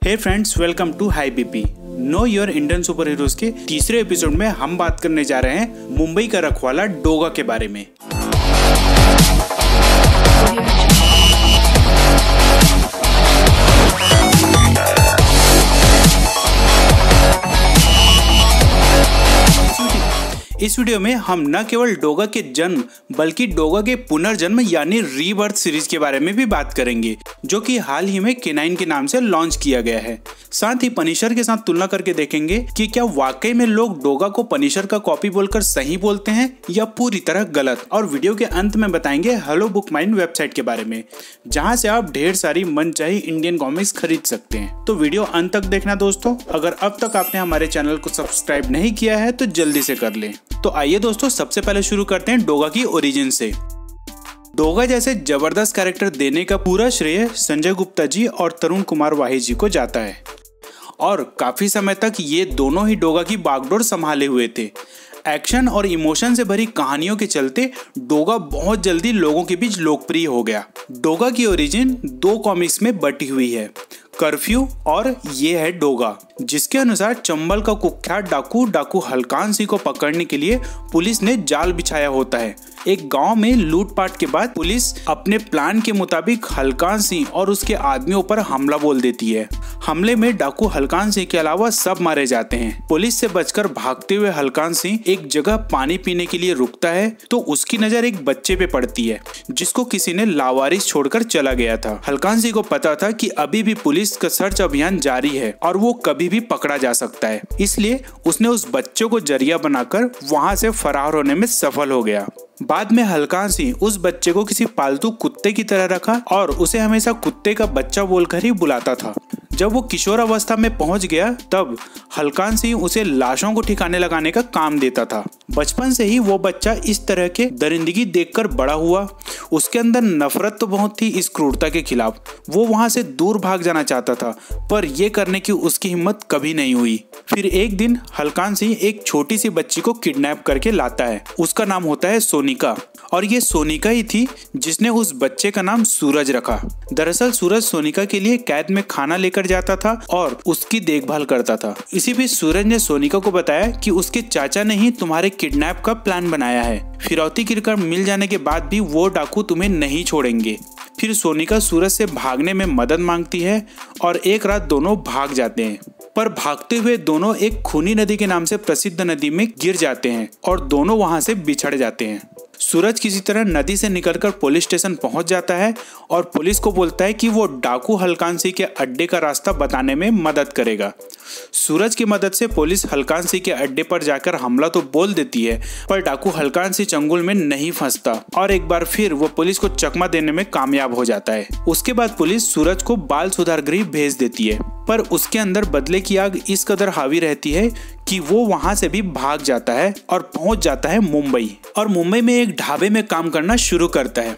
Hey friends, welcome to high BP. Know your Indian super heroes के तीसरे episode में हम बात करने जा रहे हैं मुंबई का रखवाला डोगा के बारे में। इस वीडियो में हम न केवल डोगा के जन्म बल्कि डोगा के पुनर्जन्म यानी रीबर्थ सीरीज के बारे में भी बात करेंगे, जो कि हाल ही में केनाइन के नाम से लॉन्च किया गया है। साथ ही पनिशर के साथ तुलना करके देखेंगे कि क्या वाकई में लोग डोगा को पनिशर का कॉपी बोलकर सही बोलते हैं या पूरी तरह गलत। और वीडियो के अंत में बताएंगे हेलो बुक माइंड वेबसाइट के बारे में, जहां से आप ढेर सारी मनचाही इंडियन कॉमिक्स खरीद सकते हैं। तो वीडियो अंत तक देखना दोस्तों। अगर अब तक आपने हमारे चैनल को सब्सक्राइब नहीं किया है तो जल्दी से कर लें। तो आइए दोस्तों, सबसे पहले शुरू करते हैं डोगा की ओरिजिन से। डोगा जैसे जबरदस्त कैरेक्टर देने का पूरा श्रेय संजय गुप्ता जी और तरुण कुमार वाही जी को जाता है, और काफी समय तक ये दोनों ही डोगा की बागडोर संभाले हुए थे। एक्शन और इमोशन से भरी कहानियों के चलते डोगा बहुत जल्दी लोगों के बीच लोकप्रिय हो गया। डोगा की ओरिजिन दो कॉमिक्स में बटी हुई है, कर्फ्यू और ये है डोगा, जिसके अनुसार चंबल का कुख्यात डाकू हलकान सिंह को पकड़ने के लिए पुलिस ने जाल बिछाया होता है। एक गांव में लूटपाट के बाद पुलिस अपने प्लान के मुताबिक हलकान सिंह और उसके आदमियों पर हमला बोल देती है। हमले में डाकू हलकान सिंह के अलावा सब मारे जाते हैं। पुलिस से बचकर भागते हुए हलकान सिंह एक जगह पानी पीने के लिए रुकता है तो उसकी नजर एक बच्चे पे पड़ती है, जिसको किसी ने लावारिस छोड़कर चला गया था। हलकान सिंह को पता था कि अभी भी पुलिस का सर्च अभियान जारी है और वो कभी भी पकड़ा जा सकता है, इसलिए उसने उस बच्चे को जरिया बनाकर वहां से फरार होने में सफल हो गया। बाद में हलकान सिंह उस बच्चे को किसी पालतू कुत्ते की तरह रखा और उसे हमेशा कुत्ते का बच्चा बोलकर ही बुलाता था। जब वो किशोर अवस्था में पहुंच गया तब हलकान सिंह उसे लाशों को ठिकाने लगाने का काम देता था। बचपन से ही वो बच्चा इस तरह के दरिंदगी देखकर बड़ा हुआ। उसके अंदर नफरत तो बहुत थी इस क्रूरता के खिलाफ। वो वहां से दूर भाग जाना चाहता था, पर ये करने की उसकी हिम्मत कभी नहीं हुई। फिर एक दिन हलकान सिंह एक छोटी सी बच्ची को किडनैप करके लाता है। उसका नाम होता है सोनिका, और ये सोनिका ही थी जिसने उस बच्चे का नाम सूरज रखा। दरअसल सूरज सोनिका के लिए कैद में खाना लेकर जाता था और उसकी देखभाल करता था। इसी बीच सूरज ने सोनिका को बताया कि उसके चाचा ने ही तुम्हारे किडनैप का प्लान बनाया है। फिरौती की रकम मिल जाने के बाद भी वो डाकू तुम्हें नहीं छोड़ेंगे। फिर सोनिका सूरज से भागने में मदद मांगती है और एक रात दोनों भाग जाते हैं, पर भागते हुए दोनों एक खूनी नदी के नाम से प्रसिद्ध नदी में गिर जाते हैं और दोनों वहां से बिछड़ जाते हैं। सूरज किसी तरह नदी से निकलकर पुलिस स्टेशन पहुंच जाता है और पुलिस को बोलता है कि वो डाकू हलकान सिंह के अड्डे का रास्ता बताने में मदद करेगा। सूरज की मदद से पुलिस हलकान सिंह के अड्डे पर जाकर हमला तो बोल देती है, पर डाकू हलकान सिंह चंगुल में नहीं फंसता और एक बार फिर वो पुलिस को चकमा देने में कामयाब हो जाता है। उसके बाद पुलिस सूरज को बाल सुधार गृह भेज देती है, पर उसके अंदर बदले की आग इस कदर हावी रहती है कि वो वहां से भी भाग जाता है और पहुंच जाता है मुंबई, और मुंबई में एक ढाबे में काम करना शुरू करता है।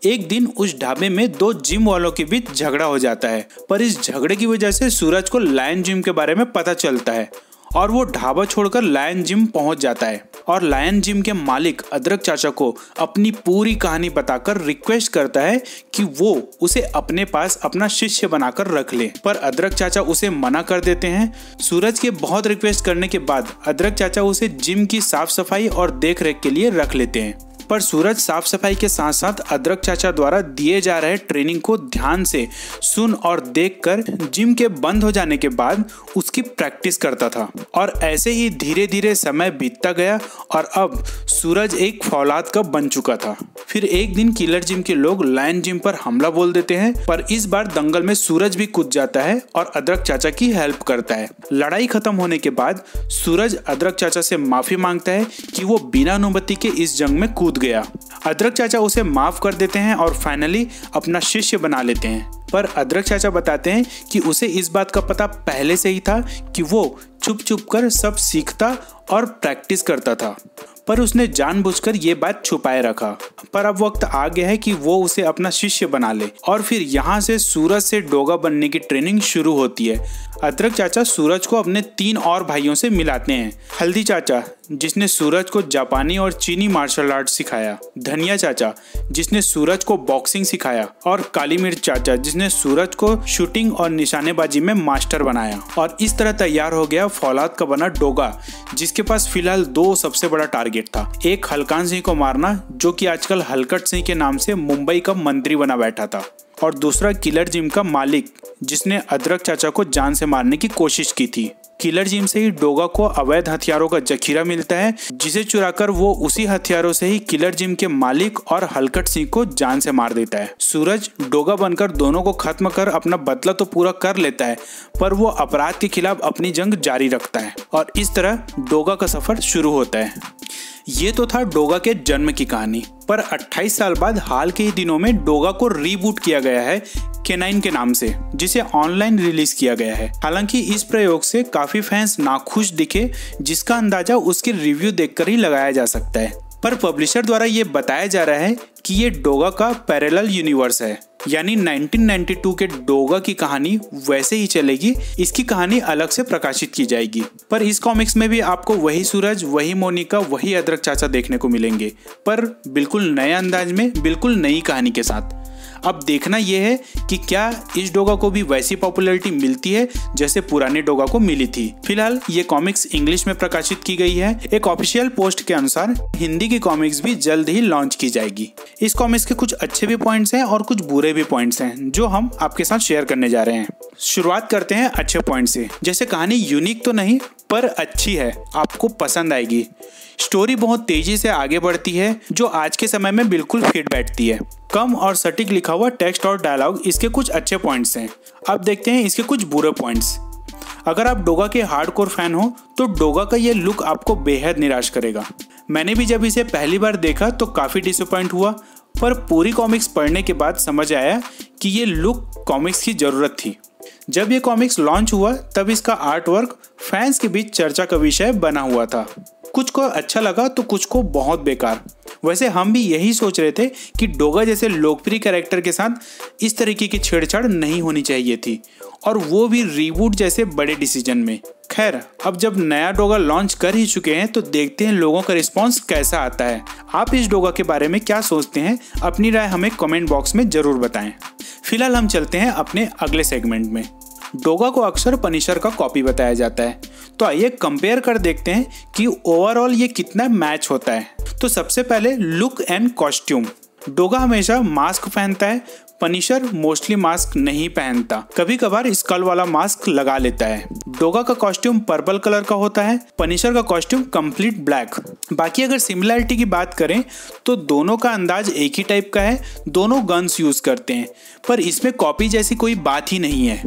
एक दिन उस ढाबे में दो जिम वालों के बीच झगड़ा हो जाता है, पर इस झगड़े की वजह से सूरज को लायन जिम के बारे में पता चलता है और वो ढाबा छोड़कर लायन जिम पहुंच जाता है और लायन जिम के मालिक अदरक चाचा को अपनी पूरी कहानी बताकर रिक्वेस्ट करता है कि वो उसे अपने पास अपना शिष्य बनाकर रख ले, पर अदरक चाचा उसे मना कर देते हैं। सूरज के बहुत रिक्वेस्ट करने के बाद अदरक चाचा उसे जिम की साफ सफाई और देख रेख के लिए रख लेते हैं, पर सूरज साफ सफाई के साथ साथ अदरक चाचा द्वारा दिए जा रहे ट्रेनिंग को ध्यान से सुन और देखकर जिम के बंद हो जाने के बाद उसकी प्रैक्टिस करता था। और ऐसे ही धीरे धीरे समय बीतता गया और अब सूरज एक फौलाद का बन चुका था। फिर एक दिन किलर जिम के लोग लायन जिम पर हमला बोल देते हैं, पर इस बार दंगल में सूरज भी कूद जाता है और अदरक चाचा की हेल्प करता है। लड़ाई खत्म होने के बाद सूरज अदरक चाचा से माफी मांगता है कि वो बिना अनुमति के इस जंग में कूद गया। अदरक चाचा उसे माफ कर देते हैं और फाइनली अपना शिष्य बना लेते हैं, पर अदरक चाचा बताते हैं कि उसे इस बात का पता पहले से ही था कि वो छुप छुप कर सब सीखता और प्रैक्टिस करता था, पर उसने जानबूझकर ये बात छुपाए रखा। पर अब वक्त आ गया है कि वो उसे अपना शिष्य बना ले, और फिर यहाँ से सूरज से डोगा बनने की ट्रेनिंग शुरू होती है। अदरक चाचा सूरज को अपने 3 और भाइयों से मिलाते हैं। हल्दी चाचा, जिसने सूरज को जापानी और चीनी मार्शल आर्ट सिखाया, धनिया चाचा जिसने सूरज को बॉक्सिंग सिखाया, और काली मिर्च चाचा जिसने सूरज को शूटिंग और निशानेबाजी में मास्टर बनाया। और इस तरह तैयार हो गया फौलाद का बना डोगा, जिसके पास फिलहाल 2 सबसे बड़ा टारगेट था। एक हलकान सिंह को मारना, जो कि आजकल हलकट सिंह के नाम से मुंबई का मंत्री बना बैठा था, और दूसरा किलर जिम का मालिक जिसने अदरक चाचा को जान से मारने की कोशिश की थी। किलर जिम से ही डोगा को अवैध हथियारों का जखीरा मिलता है, जिसे चुराकर वो उसी हथियारों से ही किलर जिम के मालिक और हलकट सिंह को जान से मार देता है। सूरज डोगा बनकर दोनों को खत्म कर अपना बदला तो पूरा कर लेता है, पर वो अपराध के खिलाफ अपनी जंग जारी रखता है, और इस तरह डोगा का सफर शुरू होता है। ये तो था डोगा के जन्म की कहानी, पर 28 साल बाद हाल के ही दिनों में डोगा को रीबूट किया गया है K9 के नाम से, जिसे ऑनलाइन रिलीज किया गया है। हालांकि इस प्रयोग से काफी फैंस नाखुश दिखे, जिसका अंदाजा उसके रिव्यू देखकर ही लगाया जा सकता है। पर पब्लिशर द्वारा ये बताया जा रहा है कि ये डोगा का पैरेलल यूनिवर्स है, यानी 1992 के डोगा की कहानी वैसे ही चलेगी, इसकी कहानी अलग से प्रकाशित की जाएगी। पर इस कॉमिक्स में भी आपको वही सूरज, वही मोनिका, वही अदरक चाचा देखने को मिलेंगे, पर बिल्कुल नए अंदाज में, बिल्कुल नई कहानी के साथ। अब देखना यह है कि क्या इस डोगा को भी वैसी पॉपुलैरिटी मिलती है जैसे पुराने डोगा को मिली थी। फिलहाल ये कॉमिक्स इंग्लिश में प्रकाशित की गई है। एक ऑफिशियल पोस्ट के अनुसार हिंदी की कॉमिक्स भी जल्द ही लॉन्च की जाएगी। इस कॉमिक्स के कुछ अच्छे भी पॉइंट्स हैं और कुछ बुरे भी पॉइंट्स हैं, जो हम आपके साथ शेयर करने जा रहे हैं। शुरुआत करते हैं अच्छे पॉइंट से। जैसे कहानी यूनिक तो नहीं, पर अच्छी है, आपको पसंद आएगी। स्टोरी बहुत तेजी से आगे बढ़ती है, जो आज के समय में बिल्कुल फिट बैठती है। कम और सटीक लिखा हुआ टेक्स्ट और डायलॉग इसके कुछ अच्छे पॉइंट्स हैं। अब देखते हैं इसके कुछ बुरे पॉइंट्स। अगर आप डोगा के हार्डकोर फैन हो तो डोगा का ये लुक आपको बेहद निराश करेगा। मैंने भी जब इसे पहली बार देखा तो काफ़ी डिसअपॉइंट हुआ, पर पूरी कॉमिक्स पढ़ने के बाद समझ आया कि ये लुक कॉमिक्स की ज़रूरत थी। जब ये कॉमिक्स लॉन्च हुआ तब इसका आर्ट वर्क फैंस के बीच चर्चा का विषय बना हुआ था। कुछ को अच्छा लगा तो कुछ को बहुत बेकार। वैसे हम भी यही सोच रहे थे कि डोगा जैसे लोकप्रिय कैरेक्टर के साथ इस तरीके की छेड़छाड़ नहीं होनी चाहिए थी, और वो भी रीबूट जैसे बड़े डिसीजन में। खैर, अब जब नया डोगा लॉन्च कर ही चुके हैं तो देखते हैं लोगों का रिस्पॉन्स कैसा आता है। आप इस डोगा के बारे में क्या सोचते हैं? अपनी राय हमें कमेंट बॉक्स में जरूर बताएं। फिलहाल हम चलते हैं अपने अगले सेगमेंट में। डोगा को अक्सर पनिशर का कॉपी बताया जाता है, तो आइए कंपेयर कर देखते हैं कि ओवरऑल ये कितना मैच होता है। तो सबसे पहले लुक एंड कॉस्ट्यूम। डोगा हमेशा मास्क पहनता है, पनिशर मोस्टली मास्क नहीं पहनता, कभी कभार स्कल वाला मास्क लगा लेता है। डोगा का कॉस्ट्यूम पर्पल कलर का होता है, पनिशर का कॉस्ट्यूम कंप्लीट ब्लैक। बाकी अगर सिमिलरिटी की बात करें तो दोनों का अंदाज एक ही टाइप का है, दोनों गन्स यूज करते हैं, पर इसमें कॉपी जैसी कोई बात ही नहीं है।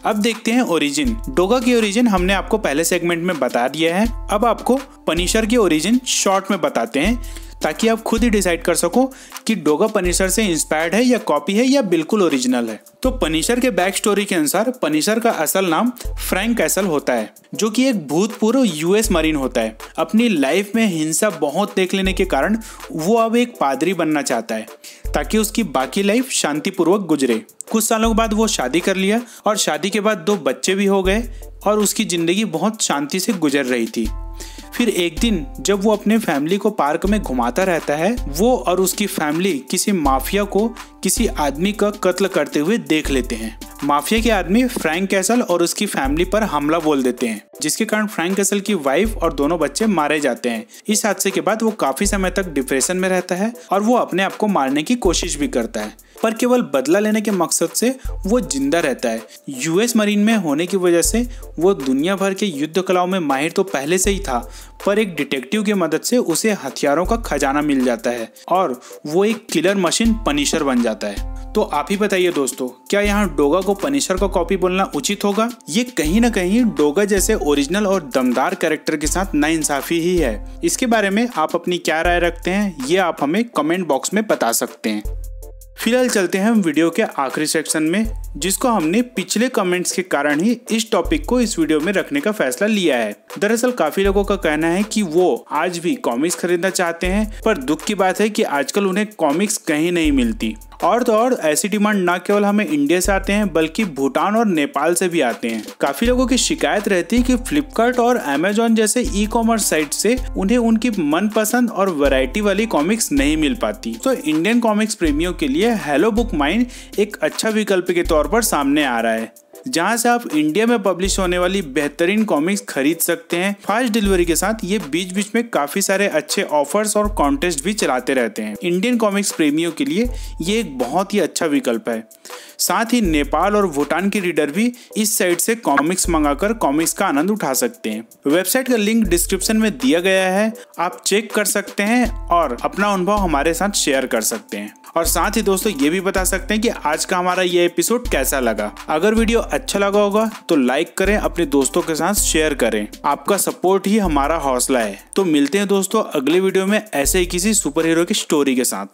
अब देखते हैं ओरिजिन। डोगा की ओरिजिन हमने आपको पहले सेगमेंट में बता दिया है। अब आपको पनिशर की ओरिजिन शॉर्ट में बताते हैं, ताकि आप खुद ही डिसाइड कर सको कि डोगा पनिशर से इंस्पायर्ड है या कॉपी है या बिल्कुल ओरिजिनल है। तो पनिशर के बैक स्टोरी के अनुसार पनिशर का असल नाम फ्रैंक कैसल होता है, जो कि एक भूतपूर्व यूएस मरीन होता है। अपनी लाइफ में हिंसा बहुत देख लेने के कारण वो अब एक पादरी बनना चाहता है, ताकि उसकी बाकी लाइफ शांतिपूर्वक गुजरे। कुछ सालों के बाद वो शादी कर लिया, और शादी के बाद 2 बच्चे भी हो गए, और उसकी जिंदगी बहुत शांति से गुजर रही थी। फिर एक दिन जब वो अपने फैमिली को पार्क में घुमाता रहता है, वो और उसकी फैमिली किसी माफिया को किसी आदमी का कत्ल करते हुए देख लेते हैं। माफिया के आदमी फ्रैंक कैसल और उसकी फैमिली पर हमला बोल देते हैं, जिसके कारण फ्रैंक कैसल की वाइफ और दोनों बच्चे मारे जाते हैं। इस हादसे के बाद वो काफी समय तक डिप्रेशन में रहता है, और वो अपने आप को मारने की कोशिश भी करता है, पर केवल बदला लेने के मकसद से वो जिंदा रहता है। यूएस मरीन में होने की वजह से वो दुनिया भर के युद्ध कलाओं में माहिर तो पहले से ही था, पर एक डिटेक्टिव की मदद से उसे हथियारों का खजाना मिल जाता है, और वो एक किलर मशीन पनिशर बन जाता है। तो आप ही बताइए दोस्तों, क्या यहाँ डोगा को पनिशर का कॉपी बोलना उचित होगा? ये कहीं ना कहीं डोगा जैसे ओरिजिनल और दमदार कैरेक्टर के साथ नाइंसाफी ही है। इसके बारे में आप अपनी क्या राय रखते हैं, ये आप हमें कमेंट बॉक्स में बता सकते हैं। फिलहाल चलते हैं हम वीडियो के आखिरी सेक्शन में, जिसको हमने पिछले कमेंट्स के कारण ही इस टॉपिक को इस वीडियो में रखने का फैसला लिया है। दरअसल काफी लोगों का कहना है कि वो आज भी कॉमिक्स खरीदना चाहते हैं, पर दुख की बात है कि आजकल उन्हें कॉमिक्स कहीं नहीं मिलती, और तो और ऐसी डिमांड ना केवल हमें इंडिया से आते हैं बल्कि भूटान और नेपाल से भी आते हैं। काफी लोगों की शिकायत रहती है कि फ्लिपकार्ट और अमेजोन जैसे ई कॉमर्स साइट से उन्हें उनकी मनपसंद और वैरायटी वाली कॉमिक्स नहीं मिल पाती। तो इंडियन कॉमिक्स प्रेमियों के लिए हेलो बुक माइन एक अच्छा विकल्प के तौर पर सामने आ रहा है, जहां से आप इंडिया में पब्लिश होने वाली बेहतरीन कॉमिक्स खरीद सकते हैं। फास्ट डिलीवरी के साथ ये बीच बीच में काफी सारे अच्छे ऑफर्स और कॉन्टेस्ट भी चलाते रहते हैं। इंडियन कॉमिक्स प्रेमियों के लिए ये एक बहुत ही अच्छा विकल्प है। साथ ही नेपाल और भूटान के रीडर भी इस साइट से कॉमिक्स मंगाकर कॉमिक्स का आनंद उठा सकते हैं। वेबसाइट का लिंक डिस्क्रिप्शन में दिया गया है, आप चेक कर सकते हैं और अपना अनुभव हमारे साथ शेयर कर सकते हैं। और साथ ही दोस्तों ये भी बता सकते हैं कि आज का हमारा ये एपिसोड कैसा लगा। अगर वीडियो अच्छा लगा होगा तो लाइक करें, अपने दोस्तों के साथ शेयर करें। आपका सपोर्ट ही हमारा हौसला है। तो मिलते हैं दोस्तों अगले वीडियो में ऐसे ही किसी सुपर हीरो की स्टोरी के साथ।